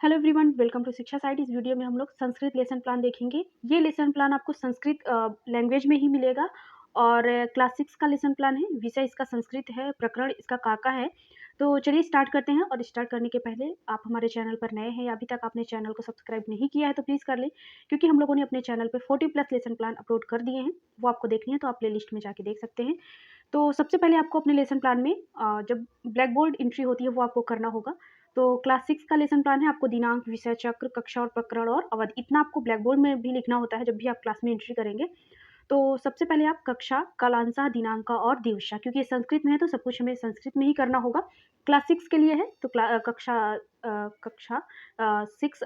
Hello everyone, welcome to शिक्षा site. इस video में हम लोग संस्कृत लेसन प्लान देखेंगे। ये लेसन प्लान आपको संस्कृत लैंग्वेज में ही मिलेगा और क्लास 6 का लेसन प्लान है। विषय इसका संस्कृत है, प्रकरण इसका काका है। तो चलिए स्टार्ट करते हैं। और स्टार्ट करने के पहले आप हमारे चैनल पर नए हैं या अभी तक आपने चैनल को सब्सक्राइब नहीं किया है तो प्लीज़ कर लें, क्योंकि हम लोगों ने अपने चैनल पर 40+ लेसन प्लान अपलोड कर दिए हैं। वो आपको देखनी है तो आप प्ले लिस्ट में जाके देख सकते हैं। तो सबसे पहले आपको अपने लेसन प्लान में जब ब्लैक बोर्ड एंट्री होती है वो आपको करना होगा। तो क्लास 6 का लेसन प्लान है। आपको दिनांक, विषय चक्र, कक्षा और प्रकरण और अवधि इतना आपको ब्लैक बोर्ड में भी लिखना होता है जब भी आप क्लास में एंट्री करेंगे। तो सबसे पहले आप कक्षा, कालांशा, दिनांक और दिवसा, क्योंकि ये संस्कृत में है तो सब कुछ हमें संस्कृत में ही करना होगा। क्लास 6 के लिए है तो कक्षा 6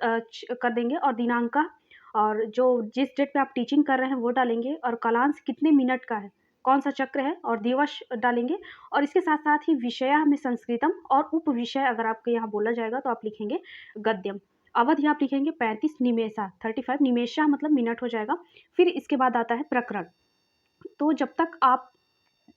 कर देंगे और दिनांक का और जो जिस डेट पे आप टीचिंग कर रहे हैं वो डालेंगे और कालांश कितने मिनट का है, कौन सा चक्र है और दिवस डालेंगे। और इसके साथ-साथ ही विषया में संस्कृतम और उपविषय अगर आपके यहाँ बोला जाएगा तो आप लिखेंगे गद्यम। अवधि आप लिखेंगे 35 निमेषा, 35 निमेषा मतलब मिनट हो जाएगा। फिर इसके बाद आता है प्रकरण। तो जब तक आप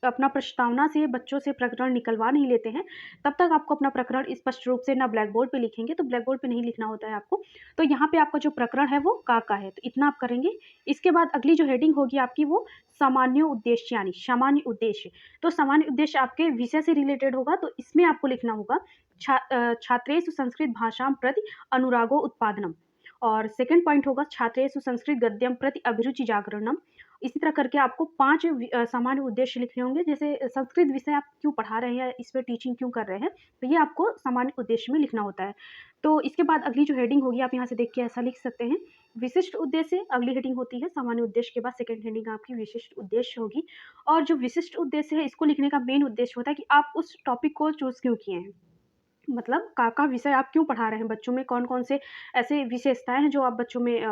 अपना प्रस्तावना से बच्चों से प्रकरण निकलवा नहीं लेते हैं, तब तक आपको अपना प्रकरण स्पष्ट रूप से ना ब्लैक बोर्ड पे लिखेंगे, तो ब्लैक बोर्ड पे नहीं लिखना होता है आपको। तो यहाँ पे आपका जो प्रकरण है वो का है, तो इतना आप करेंगे। इसके बाद अगली जो हेडिंग होगी आपकी वो सामान्य उद्देश्य यानी सामान्य उद्देश्य। तो सामान्य उद्देश्य आपके विषय से रिलेटेड होगा, तो इसमें आपको लिखना होगा छात्रेषु संस्कृत भाषां प्रति अनुरागो उत्पादनम। और सेकंड पॉइंट होगा छात्रेषु संस्कृत गद्यम प्रति अभिरुचि जागरणम। इसी तरह करके आपको 5 सामान्य उद्देश्य लिखने होंगे। जैसे संस्कृत विषय आप क्यों पढ़ा रहे हैं, इस पे टीचिंग क्यों कर रहे हैं, तो ये आपको सामान्य उद्देश्य में लिखना होता है। तो इसके बाद अगली जो हेडिंग होगी आप यहाँ से देख के ऐसा लिख सकते हैं, विशिष्ट उद्देश्य अगली हेडिंग होती है। सामान्य उद्देश्य के बाद सेकंड हेडिंग आपकी विशिष्ट उद्देश्य होगी। और जो विशिष्ट उद्देश्य है इसको लिखने का मेन उद्देश्य होता है कि आप उस टॉपिक को चूज़ क्यों किए हैं। मतलब का विषय आप क्यों पढ़ा रहे हैं, बच्चों में कौन-कौन से ऐसे विशेषताएँ हैं जो आप बच्चों में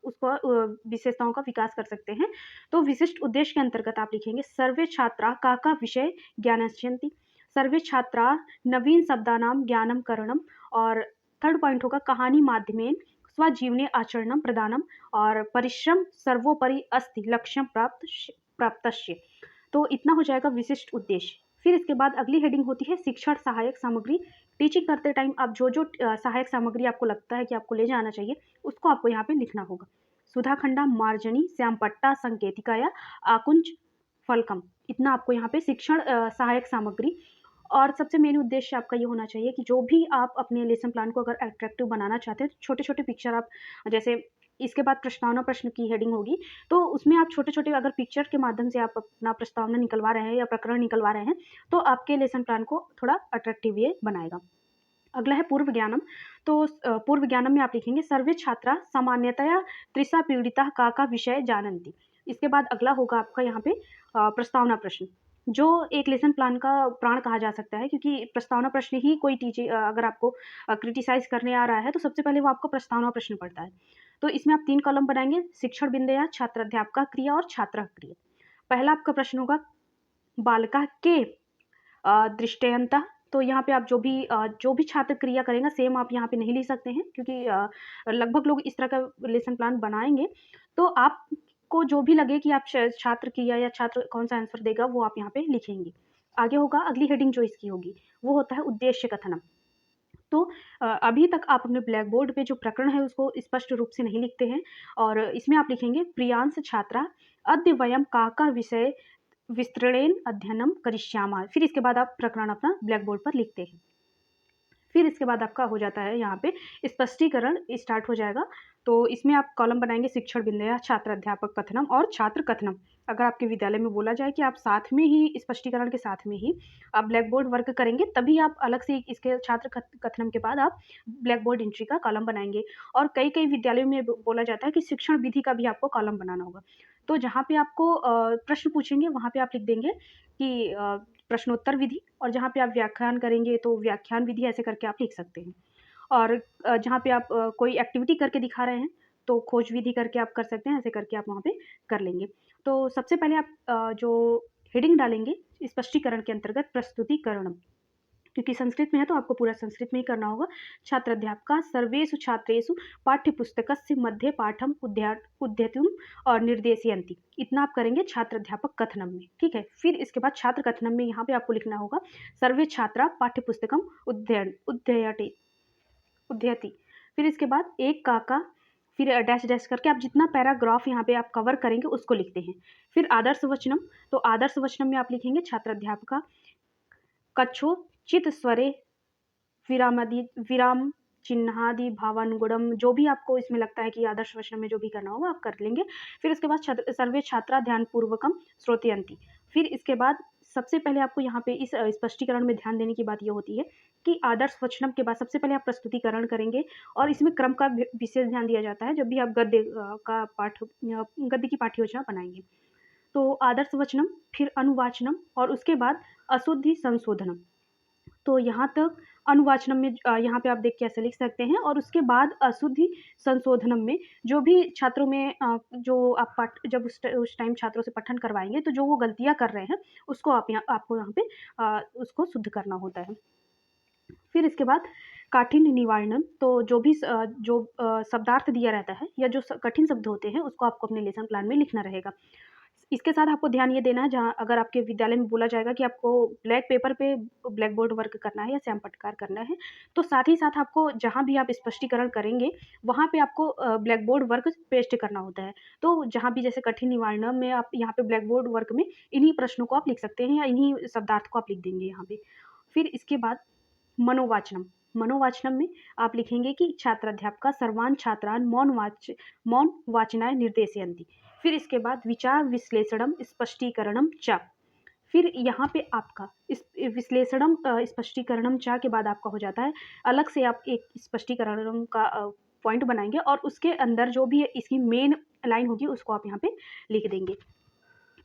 उसको विशेषताओं का विकास कर सकते हैं। तो विशिष्ट उद्देश्य के अंतर्गत आप लिखेंगे सर्वे छात्रा का विषय ज्ञानस्यन्ति, सर्वे छात्रा नवीन शब्दानां ज्ञानं करणम। और थर्ड पॉइंट होगा कहानी माध्यमेन स्वजीवने आचरणं प्रदानम और परिश्रम सर्वोपरि अस्ति लक्ष्यं प्राप्तस्य। तो इतना हो जाएगा विशिष्ट उद्देश्य। फिर इसके बाद अगली हेडिंग होती है शिक्षण सहायक सामग्री। टीचिंग करते टाइम आप जो सहायक सामग्री आपको लगता है कि आपको ले जाना चाहिए, उसको आपको यहाँ पे लिखना होगा। सुधाखंडा, मार्जनी, श्यामपट्टा, संकेतिकाया, आकुंज, फलकम। इतना आपको यहाँ पे शिक्षण सहायक सामग्री। और सबसे मेन उद्देश्य आपका ये होना चाहिए कि जो भी आप अपने लेसन प्लान को अगर अट्रैक्टिव बनाना चाहते हैं, तो छोटे-छोटे पिक्चर आप जैसे इसके बाद प्रस्तावना प्रश्न की हेडिंग होगी, तो उसमें आप छोटे-छोटे अगर पिक्चर के माध्यम से आप अपना प्रस्तावना निकलवा रहे हैं या प्रकरण निकलवा रहे हैं, तो आपके लेसन प्लान को थोड़ा अट्रैक्टिव ये बनाएगा। अगला है पूर्व ज्ञानम। तो पूर्व ज्ञानम में आप लिखेंगे सर्वे छात्रा सामान्यतया तृषा पीड़िता का विषय जानन्ति। इसके बाद अगला होगा आपका यहाँ पे प्रस्तावना प्रश्न, जो एक लेसन प्लान का प्राण कहा जा सकता है, क्योंकि प्रस्तावना प्रश्न ही कोई अगर आपको क्रिटिसाइज़ करने आ रहा है तो सबसे पहले वो आपको प्रस्तावना प्रश्न पड़ता है। तो इसमें आप 3 कॉलम बनाएँगे, शिक्षण बिंदया, छात्राध्यापका क्रिया और छात्रः क्रिया। पहला आपका प्रश्न होगा बालिका के दृष्टयंतः। तो यहाँ पे आप जो भी छात्र क्रिया करेंगे सेम आप यहाँ पे नहीं लिख सकते हैं, क्योंकि लगभग लोग इस तरह का लेसन प्लान बनाएँगे। तो आपको जो भी लगे कि आप छात्र क्रिया या छात्र कौन-सा आंसर देगा वो आप यहाँ पे लिखेंगे। आगे होगा अगली हेडिंग जो इसकी होगी, वो होता है उद्देश्य कथनम। तो अभी तक आप अपने ब्लैक बोर्ड पे जो प्रकरण है उसको स्पष्ट रूप से नहीं लिखते हैं और इसमें आप लिखेंगे प्रियांश छात्रा अद्य वयम का विषय विस्तृणेन अध्ययनम करिष्यामः। फिर इसके बाद आप प्रकरण अपना ब्लैक बोर्ड पर लिखते हैं। फिर इसके बाद आपका हो जाता है यहाँ पे स्पष्टीकरण स्टार्ट हो जाएगा। तो इसमें आप कॉलम बनाएँगे शिक्षण बिंदया, छात्र अध्यापक कथनम और छात्र कथनम। अगर आपके विद्यालय में बोला जाए कि आप साथ में ही स्पष्टीकरण के साथ में ही आप ब्लैक बोर्ड वर्क करेंगे, तभी आप अलग से इसके छात्र कथनम के बाद आप ब्लैक बोर्ड एंट्री का कॉलम बनाएँगे। और कई-कई विद्यालयों में बोला जाता है कि शिक्षण विधि का भी आपको कॉलम बनाना होगा। तो जहाँ पे आपको प्रश्न पूछेंगे वहाँ पे आप लिख देंगे कि प्रश्नोत्तर विधि, और जहाँ पे आप व्याख्यान करेंगे तो व्याख्यान विधि ऐसे करके आप लिख सकते हैं। और जहाँ पे आप कोई एक्टिविटी करके दिखा रहे हैं, तो खोज विधि करके आप कर सकते हैं, ऐसे करके आप वहाँ पे कर लेंगे। तो सबसे पहले आप जो हेडिंग डालेंगे स्पष्टीकरण के अंतर्गत प्रस्तुतिकरणम, क्योंकि संस्कृत में है तो आपको पूरा संस्कृत में ही करना होगा। छात्राध्यापका सर्वेषु छात्रेषु पाठ्यपुस्तकस्य मध्ये पाठम उद्यतुम और निर्देशयन्ति। इतना आप करेंगे छात्राध्यापक कथनम में, ठीक है। फिर इसके बाद छात्र कथनम में यहाँ पे आपको लिखना होगा सर्वे छात्रा पाठ्यपुस्तकम उद्ययति। फिर इसके बाद एक काका, फिर डैश डैश करके आप जितना पैराग्राफ यहाँ पे आप कवर करेंगे उसको लिखते हैं। फिर आदर्श वचनम, तो आदर्श वचनम में आप लिखेंगे छात्राध्यापका कच्छोचित स्वरे विरामादि विराम चिन्हादि भावानुगुणम, जो भी आपको इसमें लगता है कि आदर्श वचन में जो भी करना होगा आप कर लेंगे। फिर उसके बाद सर्वे छात्रा ध्यानपूर्वकम श्रोतयन्ति। फिर इसके बाद सबसे पहले आपको यहाँ पे इस स्पष्टीकरण में ध्यान देने की बात ये होती है कि आदर्श वचनम के बाद सबसे पहले आप प्रस्तुतिकरण करेंगे और इसमें क्रम का विशेष ध्यान दिया जाता है जब भी आप गद्य का पाठ गद्य की पाठ्य योजना बनाएंगे। तो आदर्श वचनम, फिर अनुवाचनम और उसके बाद अशुद्धि संशोधनम। तो यहाँ तक अनुवाचनम में यहाँ पे आप देख के ऐसे लिख सकते हैं और उसके बाद अशुद्धि संशोधनम में जो भी छात्रों में जो आप पाठ जब उस टाइम छात्रों से पठन करवाएंगे तो जो वो गलतियाँ कर रहे हैं उसको आपको यहाँ पे उसको शुद्ध करना होता है। फिर इसके बाद काठिन्य निवारणम, तो जो भी शब्दार्थ दिया रहता है या जो कठिन शब्द होते हैं उसको आपको अपने लेसन प्लान में लिखना रहेगा। इसके साथ आपको ध्यान ये देना है, जहाँ अगर आपके विद्यालय में बोला जाएगा कि आपको ब्लैक पेपर पे ब्लैक बोर्ड वर्क करना है या श्याम पटकार करना है, तो साथ ही साथ आपको जहाँ भी आप स्पष्टीकरण करेंगे वहाँ पे आपको ब्लैक बोर्ड वर्क पेस्ट करना होता है। तो जहाँ भी जैसे कठिन निवारण में आप यहाँ पे ब्लैक बोर्ड वर्क में इन्हीं प्रश्नों को आप लिख सकते हैं या इन्हीं शब्दार्थ को आप लिख देंगे यहाँ पे। फिर इसके बाद मनोवाचनम, मनोवाचनम में आप लिखेंगे कि छात्राध्यापका सर्वान छात्रान मौन वाचनाय निर्देशयन्ति। फिर इसके बाद विचार विश्लेषणम स्पष्टीकरणम च। फिर यहाँ पे आपका इस विश्लेषणम स्पष्टीकरणम च के बाद आपका हो जाता है अलग से आप एक स्पष्टीकरणम का पॉइंट बनाएंगे और उसके अंदर जो भी इसकी मेन लाइन होगी उसको आप यहाँ पे लिख देंगे।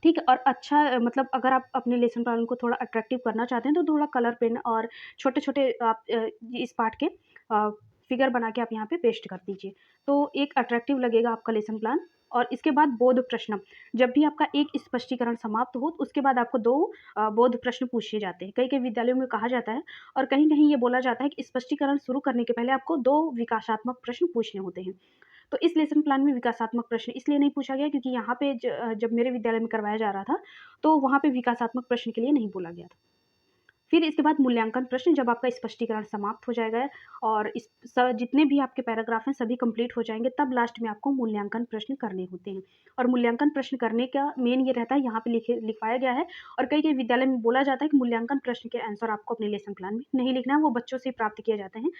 ठीक है, और अच्छा मतलब अगर आप अपने लेसन प्लान को थोड़ा अट्रैक्टिव करना चाहते हैं तो थोड़ा कलर पेन और छोटे-छोटे आप इस पार्ट के फिगर बना के आप यहाँ पे पेस्ट कर दीजिए। तो एक अट्रैक्टिव लगेगा आपका लेसन प्लान। और इसके बाद बोध प्रश्नम, जब भी आपका एक स्पष्टीकरण समाप्त हो तो उसके बाद आपको 2 बोध प्रश्न पूछे जाते हैं। कई-कई विद्यालयों में कहा जाता है और कहीं-कहीं ये बोला जाता है कि स्पष्टीकरण शुरू करने के पहले आपको 2 विकासात्मक प्रश्न पूछने होते हैं। तो इस लेसन प्लान में विकासात्मक प्रश्न इसलिए नहीं पूछा गया क्योंकि यहाँ पे जब मेरे विद्यालय में करवाया जा रहा था तो वहाँ पे विकासात्मक प्रश्न के लिए नहीं बोला गया था। फिर इसके बाद मूल्यांकन प्रश्न, जब आपका स्पष्टीकरण समाप्त हो जाएगा और जितने भी आपके पैराग्राफ हैं सभी कंप्लीट हो जाएंगे तब लास्ट में आपको मूल्यांकन प्रश्न करने होते हैं। और मूल्यांकन प्रश्न करने का मेन ये रहता है, यहाँ पे लिखवाया गया है और कई कई विद्यालय में बोला जाता है कि मूल्यांकन प्रश्न के आंसर आपको अपने लेसन प्लान में नहीं लिखना है, वो बच्चों से प्राप्त किए जाते हैं।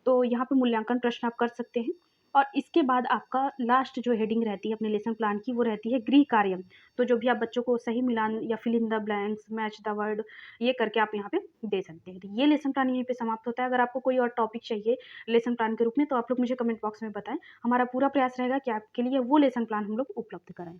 तो यहाँ पे मूल्यांकन प्रश्न आप कर सकते हैं। और इसके बाद आपका लास्ट जो हेडिंग रहती है अपने लेसन प्लान की वो रहती है गृह कार्यम। तो जो भी आप बच्चों को सही मिलान या fill in the blanks, match the word, ये करके आप यहाँ पे दे सकते हैं। तो ये लेसन प्लान यहीं पे समाप्त होता है। अगर आपको कोई और टॉपिक चाहिए लेसन प्लान के रूप में तो आप लोग मुझे कमेंट बॉक्स में बताएं। हमारा पूरा प्रयास रहेगा कि आपके लिए वो लेसन प्लान हम लोग उपलब्ध कराएं।